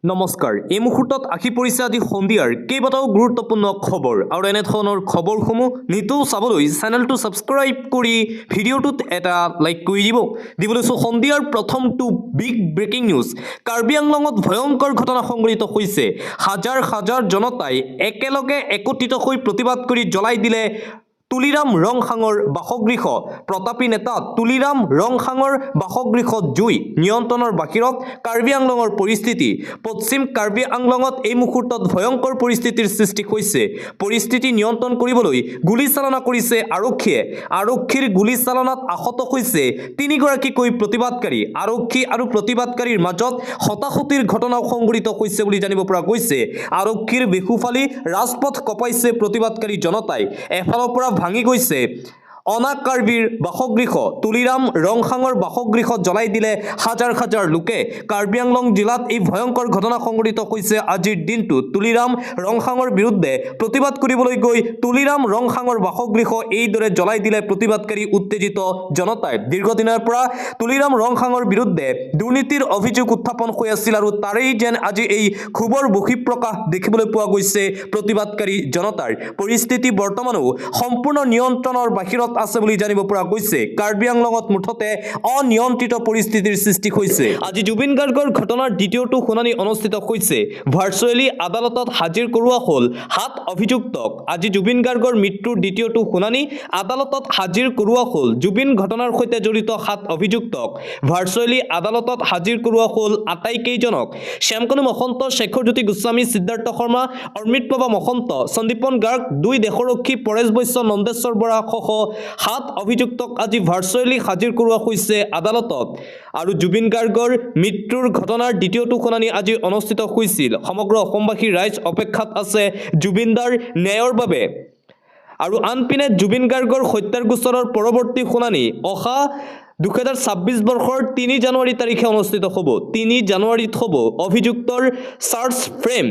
নমস্কাৰ এই মুহূৰ্তত আহি পৰিছে আজি সন্ধিয়াৰ কেইবাটাও গুৰুত্বপূৰ্ণ খবৰ আৰু এনে ধৰণৰ খবৰসমূহ নিতৌ চাবলৈ চেনেলটো ছাবস্ক্ৰাইব কৰি ভিডিঅ'টোত এটা লাইক কৰি দিব লৈছোঁ সন্ধিয়াৰ প্ৰথমটো বিগ ব্ৰেকিং নিউজ কাৰ্বি আংলঙত ভয়ংকৰ ঘটনা সংঘটিত হৈছে হাজাৰ হাজাৰ জনতাই একেলগে একত্ৰিত হৈ প্ৰতিবাদ কৰি জ্বলাই দিলে তুলিৰাম ৰংখাঙৰ বাসগৃহ প্ৰতাপী নেতা তুলিৰাম ৰংখাঙৰ বাসগৃহত জুই নিয়ন্ত্ৰণৰ বাহিৰত কাৰ্বি আংলঙৰ পৰিস্থিতি পশ্চিম কাৰ্বি আংলঙত এই মুহূৰ্তত ভয়ংকৰ পৰিস্থিতিৰ সৃষ্টি হৈছে পৰিস্থিতি নিয়ন্ত্ৰণ কৰিবলৈ গুলীচালনা কৰিছে আৰক্ষীৰ গুলীচালনাত আহত হৈছে তিনিগৰাকীকৈ প্ৰতিবাদকাৰী আৰক্ষী আৰু প্ৰতিবাদকাৰীৰ মাজত হতাহতিৰ ঘটনাও সংঘটিত হৈছে বুলি জানিব পৰা গৈছে আৰক্ষীৰ বেহুফালি ৰাজপথ কপাইছে প্ৰতিবাদকাৰী জনতাই এফালৰ পৰা ভাঙি গৈছে অনা কাৰ্বিৰ বাসগৃহ তুলিৰাম ৰংখাঙৰ বাসগৃহত জ্বলাই দিলে হাজাৰ হাজাৰ লোকে কাৰ্বি আংলং জিলাত এই ভয়ংকৰ ঘটনা সংঘটিত হৈছে আজিৰ দিনটো তুলিৰাম ৰংখাঙৰ বিৰুদ্ধে প্ৰতিবাদ কৰিবলৈ গৈ তুলিৰাম ৰংখাঙৰ বাসগৃহ এইদৰে জ্বলাই দিলে প্ৰতিবাদকাৰী উত্তেজিত জনতাই দীৰ্ঘদিনৰ পৰা তুলিৰাম ৰংখাঙৰ বিৰুদ্ধে দুৰ্নীতিৰ অভিযোগ উত্থাপন হৈ আছিল আৰু তাৰেই যেন আজি এই ক্ষোভৰ বহিঃপ্ৰকাশ দেখিবলৈ পোৱা গৈছে প্ৰতিবাদকাৰী জনতাৰ পৰিস্থিতি বৰ্তমানো সম্পূৰ্ণ নিয়ন্ত্ৰণৰ বাহিৰত আছে বুলি জানিব পৰা গৈছে কাৰ্বি আংলঙত মুঠতে অনিয়ন্ত্ৰিত পৰিস্থিতিৰ সৃষ্টি হৈছে আজি জুবিন গাৰ্গৰ ঘটনাৰ দ্বিতীয়টো শুনানি অনুষ্ঠিত হৈছে ভাৰ্চুৱেলি আদালতত হাজিৰ কৰোৱা হ'ল 7 অভিযুক্তক আজি জুবিন গাৰ্গৰ মৃত্যুৰ দ্বিতীয়টো শুনানি আদালতত হাজিৰ কৰোৱা হ'ল জুবিন ঘটনাৰ সৈতে জড়িত 7 অভিযুক্তক ভাৰ্চুৱেলি আদালতত হাজিৰ কৰোৱা হ'ল আটাইকেইজনক শ্যামকানু মহন্ত শেখৰজ্যোতি গোস্বামী সিদ্ধাৰ্থ শৰ্মা অমৃতপ্ৰভা মহন্ত সন্দীপন গাৰ্গ 2 দেশৰক্ষী পৰেশ বৈশ্য নন্দেশ্বৰ বৰা সহ 7 অভিযুক্তক আজি ভাৰ্চুৱেলি হাজিৰ কৰোৱা হৈছে আদালতত আৰু জুবিন গাৰ্গৰ মৃত্যুৰ ঘটনাৰ দ্বিতীয়টো শুনানি আজি অনুষ্ঠিত হৈছিল সমগ্ৰ অসমবাসী ৰাইজ অপেক্ষাত আছে জুবিনদাৰ ন্যায়ৰ বাবে আৰু আনপিনে জুবিন গাৰ্গৰ হত্যাৰ গোচৰৰ পৰৱৰ্তী শুনানি অহা 2026 বৰ্ষৰ 3 জানুৱাৰী তাৰিখে অনুষ্ঠিত হ'ব 3 জানুৱাৰীত হ'ব অভিযুক্তৰ চাৰ্জ ফ্ৰেম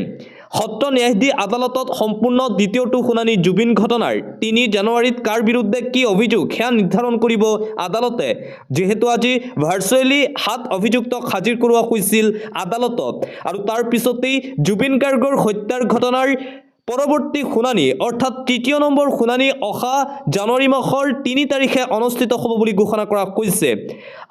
সত্ৰ ন্যায়াধীশ আদালতত সম্পূৰ্ণ দ্বিতীয়টো শুনানি জুবিন ঘটনাৰ 3 জানুৱাৰীত কাৰ বিৰুদ্ধে কি অভিযোগ সেয়া নিৰ্ধাৰণ কৰিব আদালতে যেহেতু আজি ভাৰ্চুৱেলি 7 অভিযুক্তক হাজিৰ কৰোৱা হৈছিল আদালতত আৰু তাৰ পিছতেই জুবিন গাৰ্গৰ হত্যাৰ ঘটনাৰ পৰৱৰ্তী শুনানি অৰ্থাৎ তৃতীয় নম্বৰ শুনানি অহা জানুৱাৰী মাহৰ 3 তাৰিখে অনুষ্ঠিত হ'ব বুলি ঘোষণা কৰা হৈছে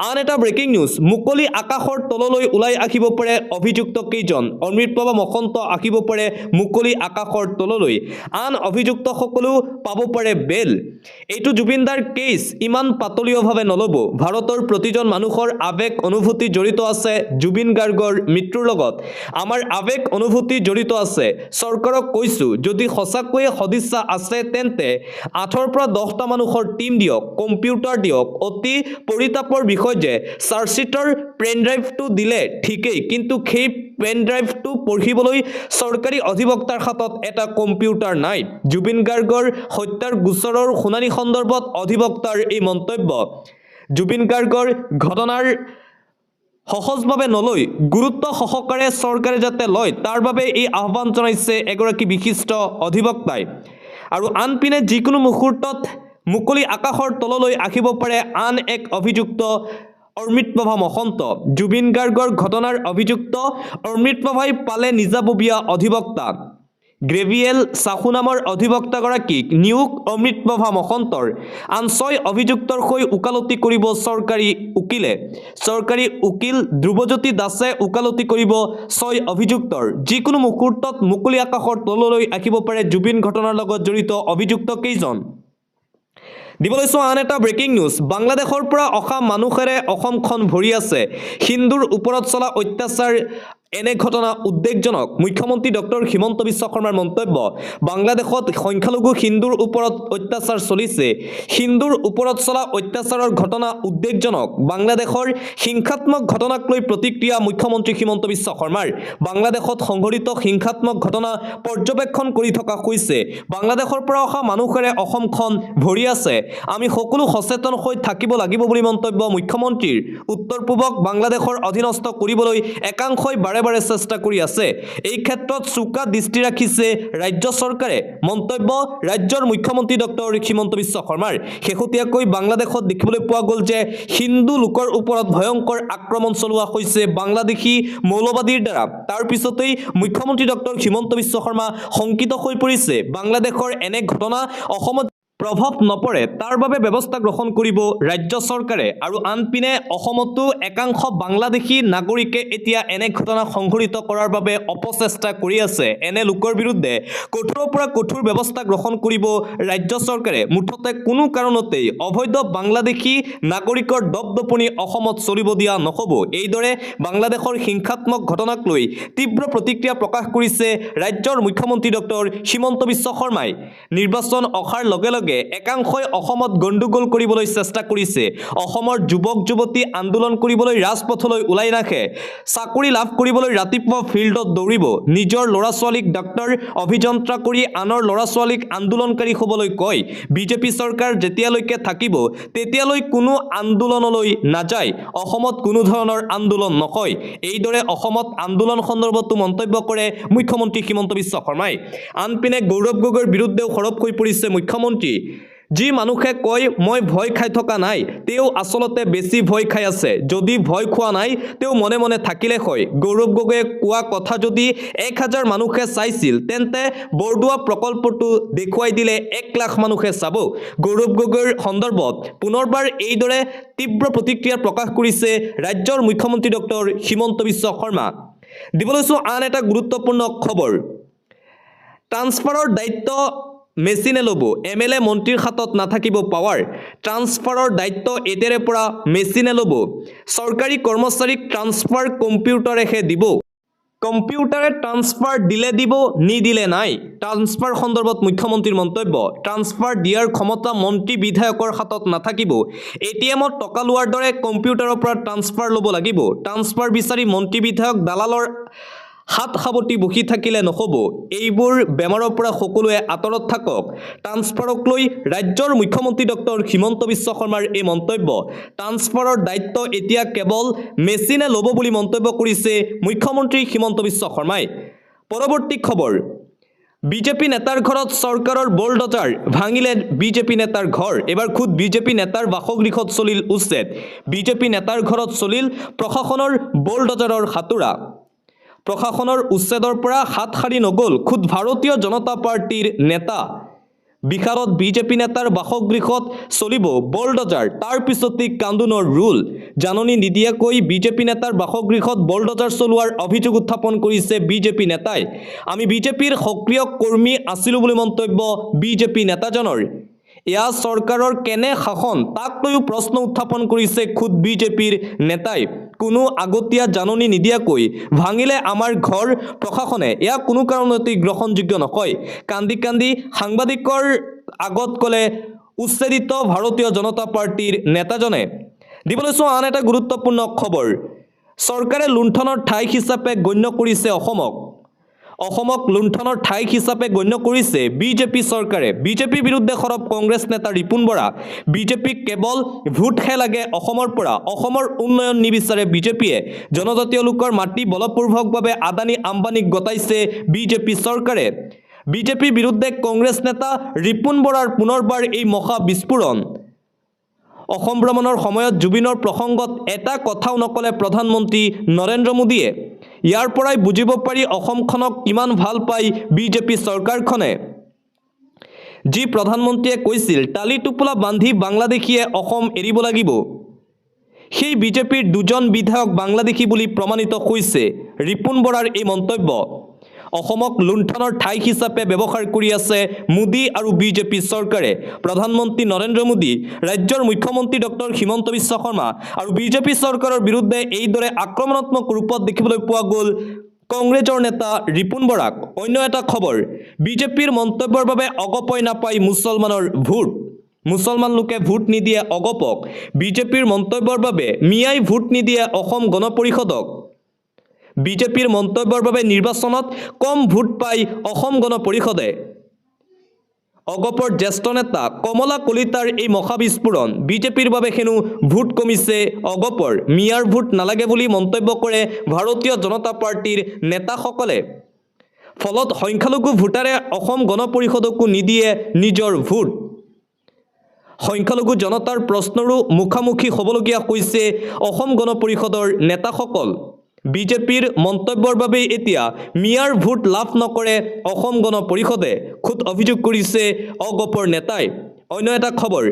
আন এটা ব্ৰেকিং নিউজ মুকলি আকাশৰ তললৈ ওলাই আহিব পাৰে অভিযুক্ত কেইজন অমৃতপ্ৰভা মহন্ত আহিব পাৰে মুকলি আকাশৰ তললৈ আন অভিযুক্তসকলো পাব পাৰে বেল এইটো জুবিনদাৰ কেছ ইমান পাতলীয়ভাৱে নল'ব ভাৰতৰ প্ৰতিজন মানুহৰ আৱেগ অনুভূতি জড়িত আছে জুবিন গাৰ্গৰ মৃত্যুৰ লগত আমাৰ আৱেগ অনুভূতি জড়িত আছে চৰকাৰক কৈছো যদি সঁচাকৈয়ে সদিচ্ছা আছে তেন্তে 8ৰ পৰা 10টা মানুহৰ টিম দিয়ক কম্পিউটাৰ দিয়ক অতি পৰিতাপৰ বিষয় যে চাৰ্জশ্বিটৰ পেন ড্ৰাইভটো দিলে ঠিকেই কিন্তু সেই পেন ড্ৰাইভটো পঢ়িবলৈ চৰকাৰী অধিবক্তাৰ হাতত এটা কম্পিউটাৰ নাই জুবিন গাৰ্গৰ হত্যাৰ গোচৰৰ শুনানি সন্দৰ্ভত অধিবক্তাৰ এই মন্তব্য জুবিন গাৰ্গৰ ঘটনাৰ সহজভাৱে নলৈ গুৰুত্ব সহকাৰে চৰকাৰে যাতে লয় তাৰ বাবে এই আহ্বান জনাইছে এগৰাকী বিশিষ্ট অধিবক্তাই আৰু আনপিনে যিকোনো মুহূৰ্তত মুকলি আকাশৰ তললৈ আহিব পাৰে আন এক অভিযুক্ত অমৃতপ্ৰভা মহন্ত জুবিন গাৰ্গৰ ঘটনাৰ অভিযুক্ত অমৃতপ্ৰভাই পালে নিজাববীয়া অধিবক্তা গ্ৰেভিয়েল চাহু নামৰ অধিবক্তাগৰাকীক নিয়োগ অমৃতপ্ৰভা মহন্তৰ আন 6 অভিযুক্তৰ হৈ ওকালতি কৰিব চৰকাৰী উকিল ধ্ৰুৱজ্যোতি দাসে ওকালতি কৰিব 6 অভিযুক্তৰ যিকোনো মুহূৰ্তত মুকলি আকাশৰ তললৈ আহিব পাৰে জুবিন ঘটনাৰ লগত জড়িত অভিযুক্ত কেইজন দিবলৈছো আন এটা ব্ৰেকিং নিউজ বাংলাদেশৰ পৰা অহা মানুহেৰে অসমখন ভৰি আছে হিন্দুৰ ওপৰত চলা অত্যাচাৰ এনে ঘটনা উদ্বেগজনক মুখ্যমন্ত্ৰী ডক্টৰ হিমন্ত বিশ্ব শৰ্মাৰ মন্তব্য বাংলাদেশত সংখ্যালঘু হিন্দুৰ ওপৰত অত্যাচাৰ চলিছে হিন্দুৰ ওপৰত চলা অত্যাচাৰৰ ঘটনা উদ্বেগজনক বাংলাদেশৰ হিংসাত্মক ঘটনাক লৈ প্ৰতিক্ৰিয়া মুখ্যমন্ত্ৰী হিমন্ত বিশ্ব শৰ্মাৰ বাংলাদেশত সংঘটিত হিংসাত্মক ঘটনা পৰ্যবেক্ষণ কৰি থকা হৈছে বাংলাদেশৰ পৰা অহা মানুহেৰে অসমখন ভৰি আছে আমি সকলো সচেতন হৈ থাকিব লাগিব বুলি মন্তব্য মুখ্যমন্ত্ৰীৰ উত্তৰ পূবক বাংলাদেশৰ অধীনস্থ কৰিবলৈ একাংশই বাৰে একেবাৰে চেষ্টা কৰি আছে এই ক্ষেত্ৰত চোকা দৃষ্টি ৰাখিছে ৰাজ্য চৰকাৰে মন্তব্য ৰাজ্যৰ মুখ্যমন্ত্ৰী ডক্টৰ হিমন্ত বিশ্ব শৰ্মাৰ শেহতীয়াকৈ বাংলাদেশত দেখিবলৈ পোৱা গ'ল যে হিন্দু লোকৰ ওপৰত ভয়ংকৰ আক্ৰমণ চলোৱা হৈছে বাংলাদেশী মৌলবাদীৰ দ্বাৰা তাৰ পিছতেই মুখ্যমন্ত্ৰী ডক্টৰ হিমন্ত বিশ্ব শৰ্মা শংকিত হৈ পৰিছে বাংলাদেশৰ এনে ঘটনা অসমত প্ৰভাৱ নপৰে তাৰ বাবে ব্যৱস্থা গ্ৰহণ কৰিব ৰাজ্য চৰকাৰে আৰু আনপিনে অসমতো একাংশ বাংলাদেশী নাগৰিকে এতিয়া এনে ঘটনা সংঘটিত কৰাৰ বাবে অপচেষ্টা কৰি আছে এনে লোকৰ বিৰুদ্ধে কঠোৰৰ পৰা কঠোৰ ব্যৱস্থা গ্ৰহণ কৰিব ৰাজ্য চৰকাৰে মুঠতে কোনো কাৰণতেই অবৈধ বাংলাদেশী নাগৰিকৰ দপদপনি অসমত চলিব দিয়া নহ'ব এইদৰে বাংলাদেশৰ হিংসাত্মক ঘটনাক লৈ তীব্ৰ প্ৰতিক্ৰিয়া প্ৰকাশ কৰিছে ৰাজ্যৰ মুখ্যমন্ত্ৰী ডক্টৰ হিমন্ত বিশ্ব শৰ্মাই নিৰ্বাচন অহাৰ লগে লগে একাংশই অসমত গণ্ডগোল কৰিবলৈ চেষ্টা কৰিছে অসমৰ যুৱক যুৱতী আন্দোলন কৰিবলৈ ৰাজপথলৈ ওলাই নাহে চাকৰি লাভ কৰিবলৈ ৰাতিপুৱা ফিল্ডত দৌৰিব নিজৰ ল'ৰা ছোৱালীক ডাক্তৰ অভিযন্ত্ৰা কৰি আনৰ ল'ৰা ছোৱালীক আন্দোলনকাৰী হ'বলৈ কয় বিজেপি চৰকাৰ যেতিয়ালৈকে থাকিব তেতিয়ালৈ কোনো আন্দোলনলৈ নাযায় অসমত কোনো ধৰণৰ আন্দোলন নকয় এইদৰে অসমত আন্দোলন সন্দৰ্ভতো মন্তব্য কৰে মুখ্যমন্ত্ৰী হিমন্ত বিশ্ব শৰ্মাই আনপিনে গৌৰৱ গগৈৰ বিৰুদ্ধেও সৰব হৈ পৰিছে মুখ্যমন্ত্ৰী যি মানুহে কয় মই ভয় খাই থকা নাই তেও আসলতে বেছি ভয় খাই আছে যদি ভয় খোৱা নাই তেও মনে মনে থাকিলে হয় গৌৰৱ গগৈয়ে কোৱা কথা যদি 1000 মানুহে চাইছিল তেন্তে বৰদুৱা প্ৰকল্পটো দেখুৱাই দিলে 1 লাখ মানুহে চাব গৌৰৱ গগৈৰ সন্দৰ্ভত পুনৰবাৰ এইদৰে তীব্ৰ প্ৰতিক্ৰিয়া প্ৰকাশ কৰিছে ৰাজ্যৰ মুখ্যমন্ত্ৰী ডক্টৰ হিমন্ত বিশ্ব শৰ্মা দিবলৈছো আন এটা গুৰুত্বপূৰ্ণ খবৰ ট্ৰান্সফাৰৰ দায়িত্ব মেচিনে ল'ব এমএলএ মন্ত্ৰীৰ হাতত নাথাকিব পাৱাৰ ট্ৰান্সফাৰৰ দায়িত্ব এতিয়াৰে পৰা মেচিনে ল'ব চৰকাৰী কৰ্মচাৰীক ট্ৰান্সফাৰ কম্পিউটাৰেহে দিব কম্পিউটাৰে ট্ৰান্সফাৰ দিলে দিব নিদিলে নাই ট্ৰান্সফাৰ সন্দৰ্ভত মুখ্যমন্ত্ৰীৰ মন্তব্য ট্ৰান্সফাৰ দিয়াৰ ক্ষমতা মন্ত্ৰী বিধায়কৰ হাতত নাথাকিব এটিএমত টকা লোৱাৰ দৰে কম্পিউটাৰৰ পৰা ট্ৰান্সফাৰ ল'ব লাগিব ট্ৰান্সফাৰ বিচাৰি মন্ত্ৰী বিধায়ক দালালৰ হাত সাৱটি বহি থাকিলে নহ'ব এইবোৰ বেমাৰৰ পৰা সকলোৱে আঁতৰত থাকক ট্ৰান্সফাৰক লৈ ৰাজ্যৰ মুখ্যমন্ত্ৰী ডক্টৰ হিমন্ত বিশ্ব শৰ্মাৰ এই মন্তব্য ট্ৰান্সফাৰৰ দায়িত্ব এতিয়া কেৱল মেচিনে ল'ব বুলি মন্তব্য কৰিছে মুখ্যমন্ত্ৰী হিমন্ত বিশ্ব শৰ্মাই পৰৱৰ্তী খবৰ বিজেপি নেতাৰ ঘৰত চৰকাৰৰ বোলডজাৰ ভাঙিলে বিজেপি নেতাৰ ঘৰ এবাৰ খুদ বিজেপি নেতাৰ বাসগৃহত চলিল উচ্ছেদ বিজেপি নেতাৰ ঘৰত চলিল প্ৰশাসনৰ বোলডজাৰৰ হাতোৰা প্ৰশাসনৰ উচ্ছেদৰ পৰা হাত সাৰি নগ'ল খুদ ভাৰতীয় জনতা পাৰ্টিৰ নেতা বিহাৰত বিজেপি নেতাৰ বাসগৃহত চলিব বোলডজাৰ তাৰ পিছতেই কান্দোনৰ ৰুল জাননী নিদিয়াকৈ বিজেপি নেতাৰ বাসগৃহত বোলডজাৰ চলোৱাৰ অভিযোগ উত্থাপন কৰিছে বিজেপি নেতাই আমি বিজেপিৰ সক্ৰিয় কৰ্মী আছিলোঁ বুলি মন্তব্য বিজেপি নেতাজনৰ এয়া চৰকাৰৰ কেনে শাসন তাক লৈও প্ৰশ্ন উত্থাপন কৰিছে খুদ বিজেপিৰ নেতাই কোনো আগতীয়া জাননী নিদিয়াকৈ ভাঙিলে আমাৰ ঘৰ প্ৰশাসনে এয়া কোনো কাৰণতে গ্ৰহণযোগ্য নকয় কান্দি কান্দি সাংবাদিকৰ আগত ক'লে উচ্ছেদিত ভাৰতীয় জনতা পাৰ্টিৰ নেতাজনে দিবলৈছো আন এটা গুৰুত্বপূৰ্ণ খবৰ চৰকাৰে লুণ্ঠনৰ ঠাই হিচাপে গণ্য কৰিছে অসমক লুণ্ঠনৰ ঠাই হিচাপে গণ্য কৰিছে বিজেপি চৰকাৰে বিজেপিৰ বিৰুদ্ধে সৰব কংগ্ৰেছ নেতা ৰিপুন বৰা বিজেপিক কেৱল ভোটহে লাগে অসমৰ পৰা অসমৰ উন্নয়ন নিবিচাৰে বিজেপিয়ে জনজাতীয় লোকৰ মাটি বলপূৰ্বকভাৱে আদানী আম্বানীক গতাইছে বিজেপি চৰকাৰে বিজেপিৰ বিৰুদ্ধে কংগ্ৰেছ নেতা ৰিপুন বৰাৰ পুনৰবাৰ এই মহা বিস্ফোৰণ অসম ভ্ৰমণৰ সময়ত জুবিনৰ প্ৰসংগত এটা কথাও নকলে প্ৰধানমন্ত্ৰী নৰেন্দ্ৰ মোদীয়ে ইয়াৰ পৰাই বুজিব পাৰি অসমখনক কিমান ভাল পায় বিজেপি চৰকাৰখনে যি প্ৰধানমন্ত্ৰীয়ে কৈছিল টালি টোপোলা বান্ধি বাংলাদেশীয়ে অসম এৰিব লাগিব সেই বিজেপিৰ দুজন বিধায়ক বাংলাদেশী বুলি প্ৰমাণিত হৈছে ৰিপুন বৰাৰ এই মন্তব্য অসমক লুণ্ঠনৰ ঠাই হিচাপে ব্যৱহাৰ কৰি আছে মোদী আৰু বিজেপি চৰকাৰে প্ৰধানমন্ত্ৰী নৰেন্দ্ৰ মোদী ৰাজ্যৰ মুখ্যমন্ত্ৰী ডক্টৰ হিমন্ত বিশ্ব শৰ্মা আৰু বিজেপি চৰকাৰৰ বিৰুদ্ধে এইদৰে আক্ৰমণাত্মক ৰূপত দেখিবলৈ পোৱা গ'ল কংগ্ৰেছৰ নেতা ৰিপুন বৰাক অন্য এটা খবৰ বিজেপিৰ মন্তব্যৰ বাবে অগপই নাপায় মুছলমানৰ ভোট মুছলমান লোকে ভোট নিদিয়ে অগপক বিজেপিৰ মন্তব্যৰ বাবে মিয়াই ভোট নিদিয়ে অসম গণ পৰিষদক বিজেপিৰ মন্তব্যৰ বাবে নিৰ্বাচনত কম ভোট পায় অসম গণ পৰিষদে অগপৰ জ্যেষ্ঠ নেতা কমলা কলিতাৰ এই মহাবিস্ফোৰণ বিজেপিৰ বাবে হেনো ভোট কমিছে অগপৰ মিয়াৰ ভোট নালাগে বুলি মন্তব্য কৰে ভাৰতীয় জনতা পাৰ্টিৰ নেতাসকলে ফলত সংখ্যালঘু ভোটাৰে অসম গণ পৰিষদকো নিদিয়ে নিজৰ ভোট সংখ্যালঘু জনতাৰ প্ৰশ্নৰো মুখামুখি হ'বলগীয়া হৈছে অসম গণ পৰিষদৰ নেতাসকল বিজেপিৰ মন্তব্যৰ বাবে এতিয়া মিয়াৰ ভোট লাভ নকৰে অসম গণ পৰিষদে খুদ অভিযোগ কৰিছে অগপৰ নেতাই অন্য এটা খবৰ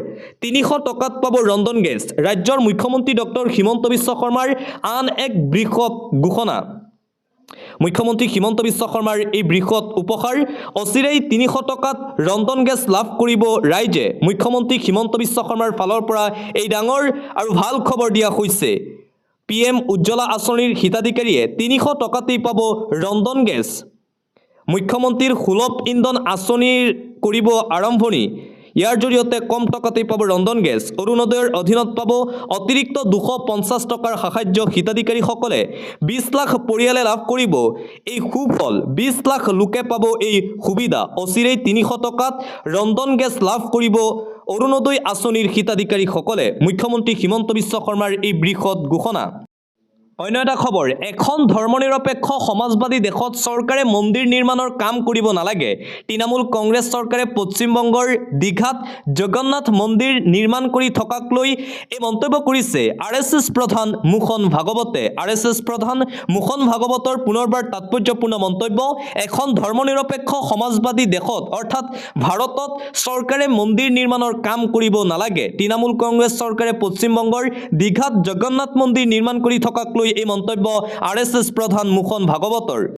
300 টকাত পাব ৰন্ধন গেছ ৰাজ্যৰ মুখ্যমন্ত্ৰী ডক্টৰ হিমন্ত বিশ্ব শৰ্মাৰ আন এক বৃহৎ ঘোষণা মুখ্যমন্ত্ৰী হিমন্ত বিশ্ব শৰ্মাৰ এই বৃহৎ উপহাৰ অচিৰেই 300 টকাত ৰন্ধন গেছ লাভ কৰিব ৰাইজে মুখ্যমন্ত্ৰী হিমন্ত বিশ্ব শৰ্মাৰ ফালৰ পৰা এই ডাঙৰ আৰু ভাল খবৰ দিয়া হৈছে PM উজ্জ্বলা আঁচনিৰ হিতাধিকাৰীয়ে 300 টকাতেই পাব ৰন্ধন গেছ মুখ্যমন্ত্ৰীৰ সুলভ ইন্ধন আঁচনিৰ কৰিব আৰম্ভণি ইয়াৰ জৰিয়তে কম টকাতেই পাব ৰন্ধন গেছ অৰুণোদয়ৰ অধীনত পাব অতিৰিক্ত 250 টকাৰ সাহায্য হিতাধিকাৰীসকলে 20 লাখ পৰিয়ালে লাভ কৰিব এই সুফল 20 লাখ লোকে পাব এই সুবিধা অচিৰেই 300 টকাত ৰন্ধন গেছ লাভ কৰিব অৰুণোদয় আঁচনিৰ হিতাধিকাৰীসকলে মুখ্যমন্ত্ৰী হিমন্ত বিশ্ব শৰ্মাৰ এই বৃহৎ ঘোষণা অন্য এটা খবৰ এখন ধৰ্মনিৰপেক্ষ সমাজবাদী দেশত চৰকাৰে মন্দিৰ নিৰ্মাণৰ কাম কৰিব নালাগে তৃণমূল কংগ্ৰেছ চৰকাৰে পশ্চিমবংগৰ দীঘাত জগন্নাথ মন্দিৰ নিৰ্মাণ কৰি থকাক লৈ এই মন্তব্য কৰিছে RSS প্ৰধান মোহন ভাগৱতে RSS প্ৰধান মোহন ভাগৱতৰ পুনৰবাৰ তাৎপৰ্যপূৰ্ণ মন্তব্য এখন ধৰ্মনিৰপেক্ষ সমাজবাদী দেশত অৰ্থাৎ ভাৰতত চৰকাৰে মন্দিৰ নিৰ্মাণৰ কাম কৰিব নালাগে তৃণমূল কংগ্ৰেছ চৰকাৰে পশ্চিমবংগৰ দীঘাত জগন্নাথ মন্দিৰ নিৰ্মাণ কৰি থকাক লৈ এই মন্তব্য RSS প্ৰধান মোহন ভাগৱতৰ